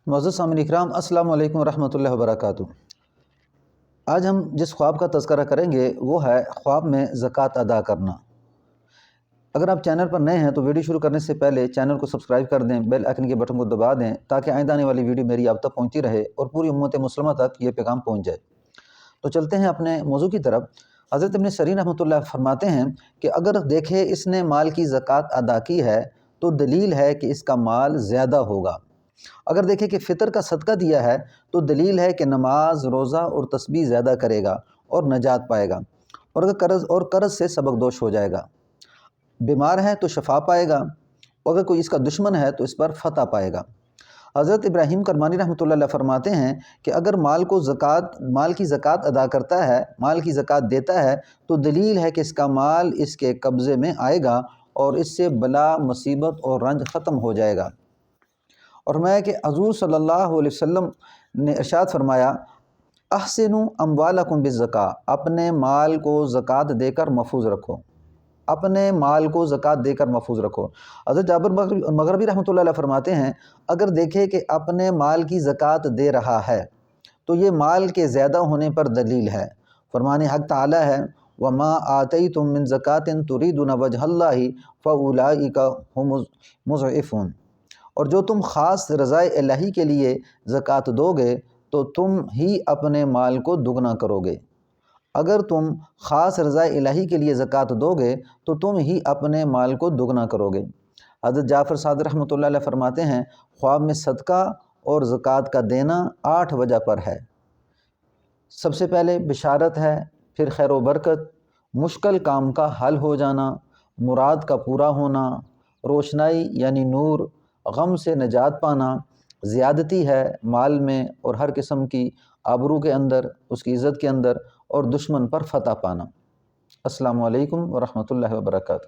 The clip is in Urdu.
معزز سامعین اکرام، السلام علیکم ورحمۃ اللہ وبرکاتہ۔ آج ہم جس خواب کا تذکرہ کریں گے وہ ہے خواب میں زکوٰۃ ادا کرنا۔ اگر آپ چینل پر نئے ہیں تو ویڈیو شروع کرنے سے پہلے چینل کو سبسکرائب کر دیں، بیل آئیکن کے بٹن کو دبا دیں تاکہ آئندہ آنے والی ویڈیو میری آپ تک پہنچتی رہے اور پوری امت مسلمہ تک یہ پیغام پہنچ جائے۔ تو چلتے ہیں اپنے موضوع کی طرف۔ حضرت ابن سیرین رحمۃ اللہ فرماتے ہیں کہ اگر دیکھے اس نے مال کی زکوٰۃ ادا کی ہے تو دلیل ہے کہ اس کا مال زیادہ ہوگا۔ اگر دیکھے کہ فطر کا صدقہ دیا ہے تو دلیل ہے کہ نماز، روزہ اور تسبیح زیادہ کرے گا اور نجات پائے گا، اور اگر قرض سے سبکدوش ہو جائے گا۔ بیمار ہے تو شفا پائے گا، اور اگر کوئی اس کا دشمن ہے تو اس پر فتح پائے گا۔ حضرت ابراہیم کرمانی رحمۃ اللہ علیہ فرماتے ہیں کہ اگر مال کی زکوٰۃ ادا کرتا ہے، مال کی زکوٰۃ دیتا ہے تو دلیل ہے کہ اس کا مال اس کے قبضے میں آئے گا اور اس سے بلا، مصیبت اور رنج ختم ہو جائے گا۔ اور میں کہ حضور صلی اللہ علیہ وسلم نے ارشاد فرمایا، احسنوا اموالکم بالزکاۃ، اپنے مال کو زکوٰۃ دے کر محفوظ رکھو، اپنے مال کو زکوٰۃ دے کر محفوظ رکھو۔ حضرت جابر مغربی رحمۃ اللہ علیہ فرماتے ہیں اگر دیکھے کہ اپنے مال کی زکوٰۃ دے رہا ہے تو یہ مال کے زیادہ ہونے پر دلیل ہے۔ فرمان حق تعالی ہے، وَمَا آتَيْتُم مِّن زَكَاةٍ تُرِيدُونَ وَجْهَ اللَّهِ فَأُولَٰئِكَ هُمُ الْمُضْعِفُونَ، اور جو تم خاص رضائے الہی کے لیے زکوٰۃ دو گے تو تم ہی اپنے مال کو دگنا کرو گے۔ اگر تم خاص رضائے الہی کے لیے زکوٰۃ دو گے تو تم ہی اپنے مال کو دگنا کرو گے۔ حضرت جعفر صادق رحمۃ اللہ علیہ فرماتے ہیں خواب میں صدقہ اور زکوٰۃ کا دینا 8 وجہ پر ہے۔ سب سے پہلے بشارت ہے، پھر خیر و برکت، مشکل کام کا حل ہو جانا، مراد کا پورا ہونا، روشنائی یعنی نور، غم سے نجات پانا، زیادتی ہے مال میں اور ہر قسم کی آبرو کے اندر، اس کی عزت کے اندر، اور دشمن پر فتح پانا۔ السلام علیکم ورحمۃ اللہ وبرکاتہ۔